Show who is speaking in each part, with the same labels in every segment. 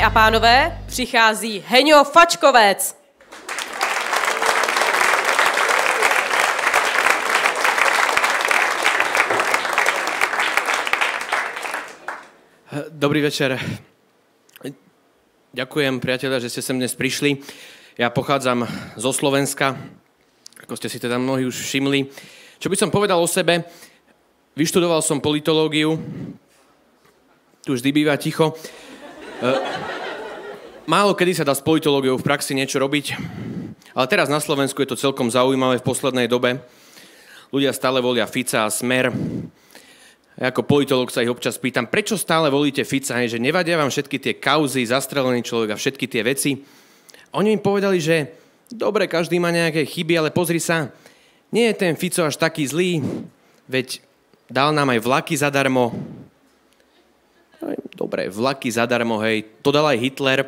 Speaker 1: Dámy a pánové, přichází Heňo Fačkovec.
Speaker 2: Dobrý večer. Ďakujem, priatelia, že ste sem dnes prišli. Ja pochádzam zo Slovenska, ako ste si teda mnohí už všimli. Čo by som povedal o sebe? Vyštudoval som politológiu. Tu vždy býva ticho. Málo kedy sa dá s politológiou v praxi niečo robiť, ale teraz na Slovensku je to celkom zaujímavé v poslednej dobe. Ľudia stále volia Fica a Smer. Ja ako politológ sa ich občas pýtam, prečo stále volíte Fica, že nevadia vám všetky tie kauzy, zastrelený človek a všetky tie veci. Oni mi povedali, že dobre, každý má nejaké chyby, ale pozri sa, nie je ten Fico až taký zlý, veď dal nám aj vlaky zadarmo. Dobre, vlaky zadarmo, hej, to dal aj Hitler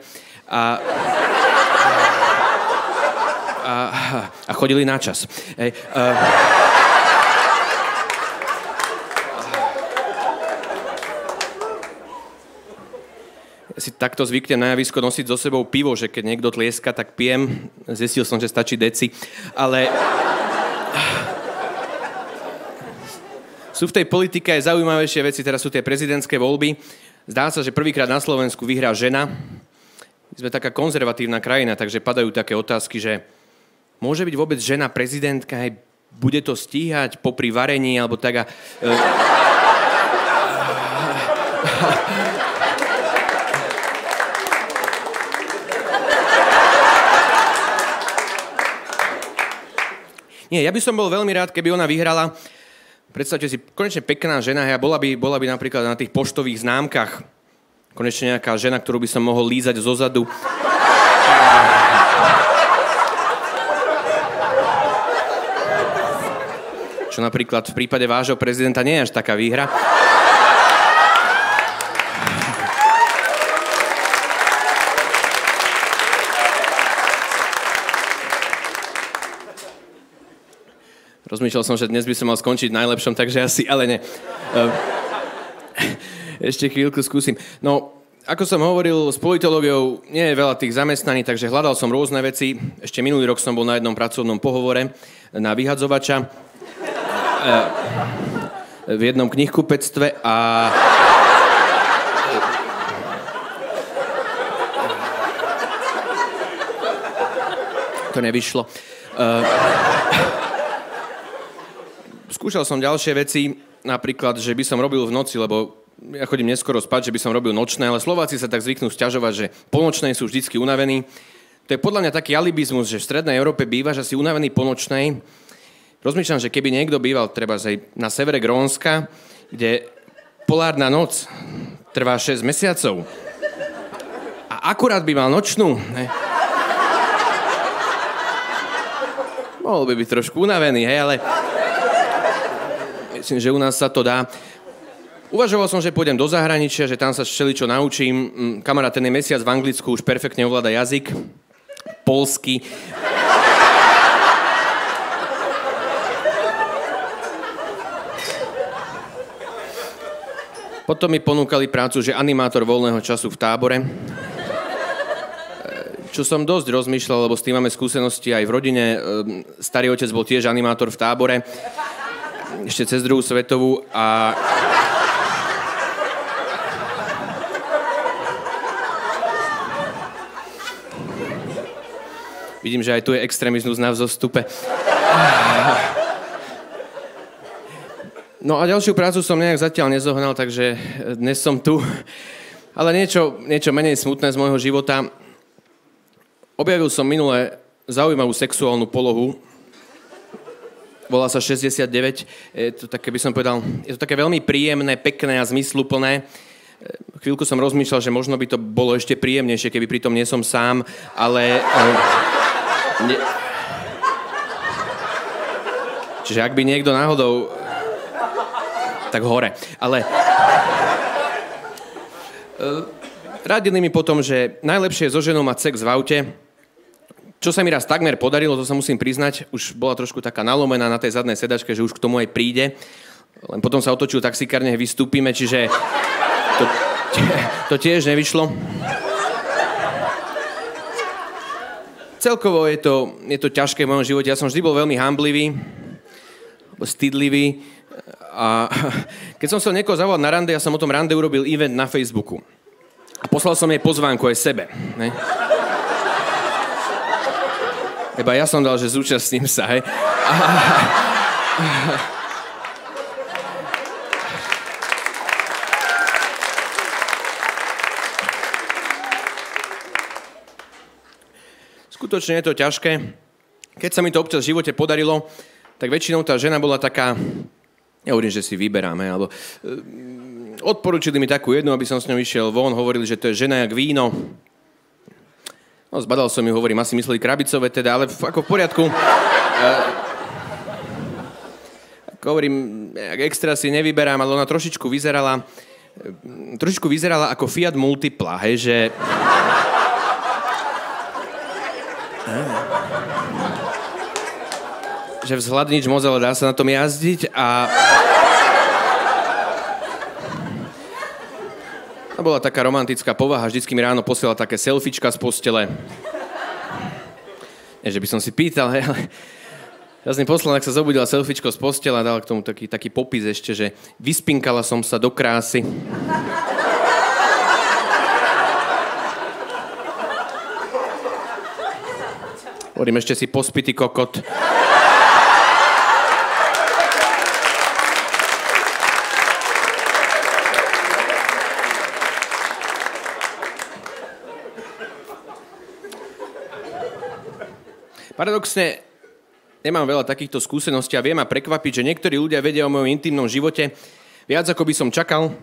Speaker 2: a chodili na čas. Hej, Ja si takto zvyknem na javisko nosiť so sebou pivo, že keď niekto tlieska, tak pijem. Zistil som, že stačí deci. Ale sú v tej politike aj zaujímavejšie veci. Teraz sú tie prezidentské voľby. Zdá sa, že prvýkrát na Slovensku vyhrá žena. My sme taká konzervatívna krajina, takže padajú také otázky, že môže byť vôbec žena prezidentka, aj bude to stíhať popri varení, alebo tak Nie, ja by som bol veľmi rád, keby ona vyhrala. Predstavte si, konečne pekná žena, a bola by napríklad na tých poštových známkach. Konečne nejaká žena, ktorú by som mohol lízať zozadu. Čo napríklad v prípade vášho prezidenta nie je až taká výhra. Rozmýšľal som, že dnes by som mal skončiť najlepšom, takže asi, ale nie. Ešte chvíľku skúsim. No, ako som hovoril, s politológiou nie je veľa tých zamestnaní, takže hľadal som rôzne veci. Ešte minulý rok som bol na jednom pracovnom pohovore na vyhadzovača v jednom knihkupectve a to nevyšlo. Skúšal som ďalšie veci, napríklad, že by som robil v noci, lebo ja chodím neskoro spať, že by som robil nočné, ale Slováci sa tak zvyknú sťažovať, že po nočnej sú vždycky unavení. To je podľa mňa taký alibizmus, že v strednej Európe bývaš asi unavený po nočnej. Rozmýšľam, že keby niekto býval treba aj na severe Grónska, kde polárna noc trvá 6 mesiacov a akurát by mal nočnú, ne? Mohol by byť trošku unavený, hej, ale myslím, že u nás sa to dá. Uvažoval som, že pôjdem do zahraničia, že tam sa všeličo naučím. Kamarát ten je mesiac v Anglicku, už perfektne ovláda jazyk. Poľský. Potom mi ponúkali prácu, že animátor voľného času v tábore. Čo som dosť rozmýšľal, lebo s tým máme skúsenosti aj v rodine. Starý otec bol tiež animátor v tábore. Ešte cez druhú svetovú a vidím, že aj tu je extrémizmus na vzostupe. No a ďalšiu prácu som nejak zatiaľ nezohnal, takže dnes som tu. Ale niečo menej smutné z môjho života. Objavil som minule zaujímavú sexuálnu polohu. Volá sa 69. Je to také, by som povedal, je to také veľmi príjemné, pekné a zmysluplné. Chvíľku som rozmýšľal, že možno by to bolo ešte príjemnejšie, keby pritom nie som sám, ale čiže ak by niekto náhodou tak hore. Ale radili mi potom, že najlepšie je so ženou mať sex v aute. Čo sa mi raz takmer podarilo, to sa musím priznať, už bola trošku taká nalomená na tej zadnej sedačke, že už k tomu aj príde. Len potom sa otočil taxikár, nech vystúpime, čiže to tiež nevyšlo. celkovo je to ťažké v mojom živote. Ja som vždy bol veľmi hamblivý, stydlivý. A keď som chcel niekoho zavolať na rande, ja som o tom rande urobil event na Facebooku. A poslal som jej pozvánku aj sebe. Ne? Iba ja som dal, že zúčastním sa. Hej. Skutočne je to ťažké. Keď sa mi to občas v živote podarilo, tak väčšinou tá žena bola taká, ja hovorím, že si vyberáme, alebo odporúčili mi takú jednu, aby som s ňou išiel von, hovorili, že to je žena jak víno. No, zbadal som ju, hovorím, asi mysleli krabicové teda, ale ako v poriadku. Ako hovorím, extra si nevyberám, ale ona trošičku vyzerala ako Fiat Multipla, hej, že... že vzhľad nič moc, ale dá sa na tom jazdiť a... To bola taká romantická povaha, vždycky mi ráno posielala také selfiečka z postele. Nie, že by som si pýtal, hej, ale... Ja som poslal, ak sa zobudila selfiečko z postele a dal k tomu taký popis ešte, že vyspinkala som sa do krásy. Hovorím, ešte si pospitý kokot. Paradoxne, nemám veľa takýchto skúseností a vie ma prekvapiť, že niektorí ľudia vedia o mojom intimnom živote viac, ako by som čakal.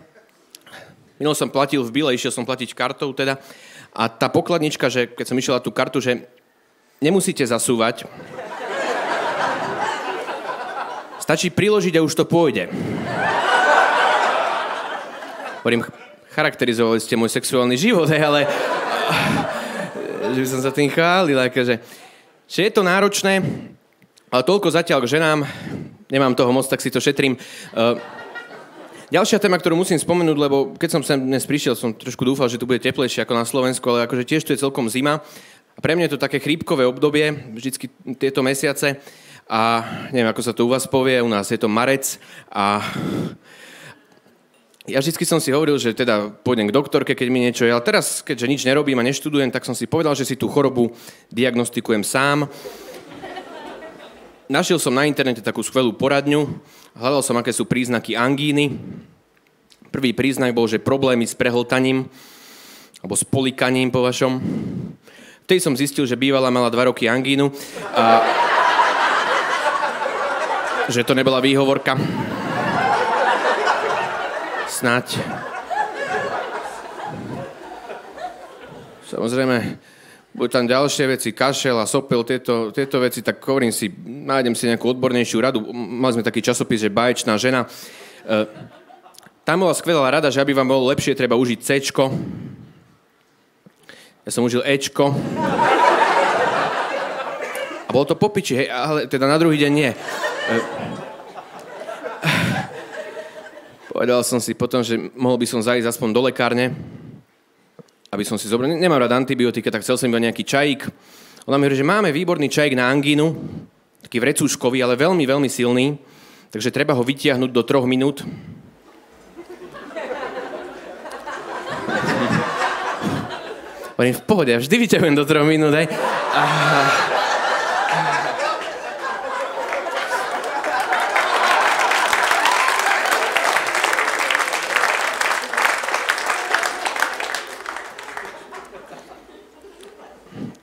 Speaker 2: Minul som platil v bile, išiel som platiť kartou teda. A tá pokladnička, že keď som išiel na tú kartu, že nemusíte zasúvať. Stačí priložiť a už to pôjde. Hovorím, charakterizovali ste môj sexuálny život, ale že by som sa tým chválil, akože je to náročné, ale toľko zatiaľ k ženám. Nemám toho moc, tak si to šetrím. Ďalšia téma, ktorú musím spomenúť, lebo keď som sem dnes prišiel, som trošku dúfal, že tu bude teplejšie ako na Slovensku, ale akože tiež tu je celkom zima. A pre mňa je to také chrípkové obdobie, vždycky tieto mesiace. A neviem, ako sa to u vás povie, u nás je to marec. A ja vždycky som si hovoril, že teda pôjdem k doktorke, keď mi niečo je. Ale teraz, keďže nič nerobím a neštudujem, tak som si povedal, že si tú chorobu diagnostikujem sám. Našiel som na internete takú skvelú poradňu. Hľadal som, aké sú príznaky angíny. Prvý príznak bol, že problémy s prehltaním alebo s polikaním po vašom. Vtedy som zistil, že bývala mala 2 roky angínu a že to nebola výhovorka. Snáď. Samozrejme, budú tam ďalšie veci, kašel a sopel, tieto veci, tak hovorím si, nájdem si nejakú odbornejšiu radu. Mali sme taký časopis, že báječná žena. Tam bola skvelá rada, že aby vám bolo lepšie, treba užiť C-čko. Ja som užil Ečko. A bolo to po piči, hej, ale teda na druhý deň nie. Povedal som si potom, že mohol by som zajsť aspoň do lekárne, aby som si zobral. Nemám rád antibiotika, tak chcel som iba nejaký čajík. Ona mi hovorí, že máme výborný čajík na angínu, taký vrecúškový, ale veľmi, veľmi silný, takže treba ho vytiahnuť do 3 minút. Hovorím, v pohode, ja vždy vyťahujem do 3 minút, hej.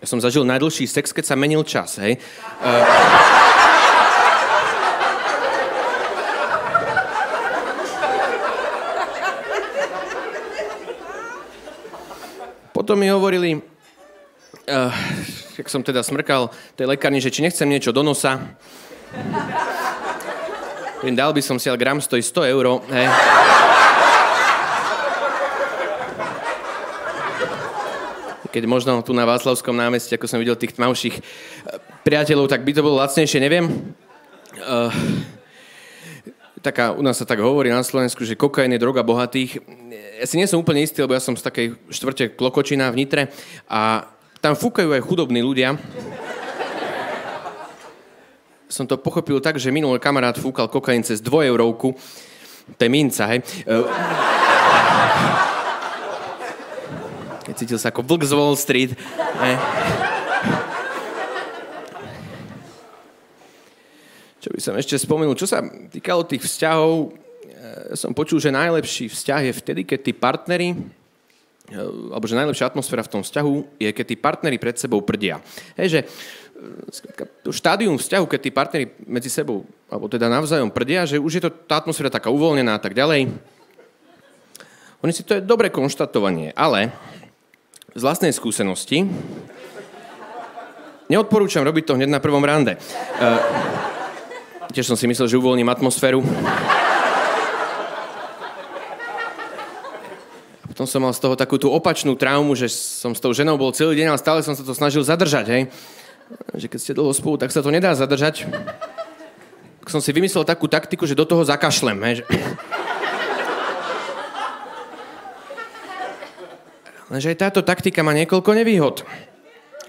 Speaker 2: Ja som zažil najdlhší sex, keď sa menil čas, hej. Potom mi hovorili, jak som teda smrkal tej lekárni, že či nechcem niečo do nosa. Dal by som si, ale gram stojí 100 €, hej. Keď možno tu na Václavskom námestí, ako som videl tých tmavších priateľov, tak by to bolo lacnejšie, neviem. U nás sa tak hovorí na Slovensku, že kokain je droga bohatých. Ja si nie som úplne istý, lebo ja som z takej štvrte Klokočina v Nitre a tam fúkajú aj chudobní ľudia. som to pochopil tak, že minulý kamarát fúkal kokain cez 2-eurovku. To je minca, hej. Keď cítil sa ako vlk z Wall Street. Čo by som ešte spomenul? Čo sa týkalo tých vzťahov, som počul, že najlepší vzťah je vtedy, keď tí partneri, alebo že najlepšia atmosféra v tom vzťahu je, keď tí partneri pred sebou prdia. Hej, že to štádium vzťahu, keď tí partneri medzi sebou, alebo teda navzájom prdia, že už je to tá atmosféra taká uvoľnená a tak ďalej. Oni si to je dobré konštatovanie, ale z vlastnej skúsenosti neodporúčam robiť to hneď na prvom rande. Tiež som si myslel, že uvoľním atmosféru. Potom som mal z toho takú tú opačnú traumu, že som s tou ženou bol celý deň, ale stále som sa to snažil zadržať, hej. Že keď ste dlho spolu, tak sa to nedá zadržať. Tak som si vymyslel takú taktiku, že do toho zakašlem, hej. Lenže aj táto taktika má niekoľko nevýhod.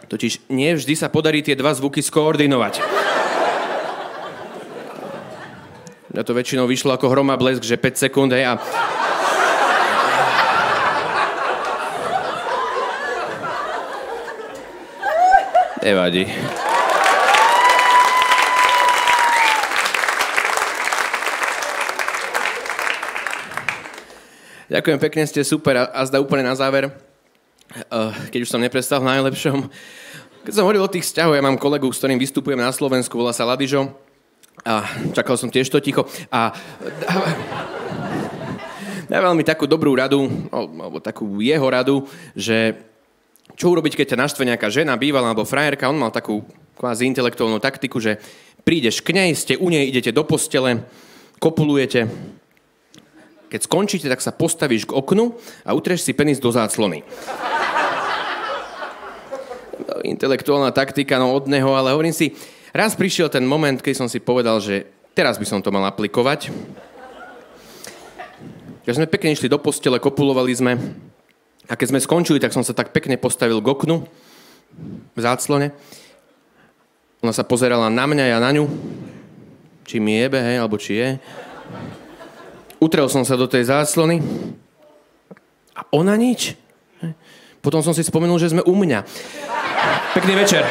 Speaker 2: Totiž nie vždy sa podarí tie dva zvuky skoordinovať. Mňa to väčšinou vyšlo ako hrom a blesk, že 5 sekúnd, hej, a... Nevadí. Ďakujem pekne, ste super. A zda úplne na záver, keď už som neprestal v najlepšom. Keď som hovoril o tých vzťahov, ja mám kolegu, s ktorým vystupujem na Slovensku, volá sa Ladižo. A čakal som tiež to ticho. A dával mi takú dobrú radu, alebo takú jeho radu, že čo urobiť, keď ťa naštve nejaká žena, bývalá alebo frajerka. On mal takú kvázi intelektuálnu taktiku, že prídeš k nej, ste u nej, idete do postele, kopulujete. Keď skončíte, tak sa postavíš k oknu a utreš si penis do záclony. Intelektuálna taktika, no od neho, ale hovorím si, raz prišiel ten moment, keď som si povedal, že teraz by som to mal aplikovať. Keď sme pekne išli do postele, kopulovali sme. A keď sme skončili, tak som sa tak pekne postavil k oknu v záclone. Ona sa pozerala na mňa, ja na ňu. Či mi jebe, hej, alebo či je. Utrel som sa do tej záclony. A ona nič. Potom som si spomenul, že sme u mňa. Pekný večer.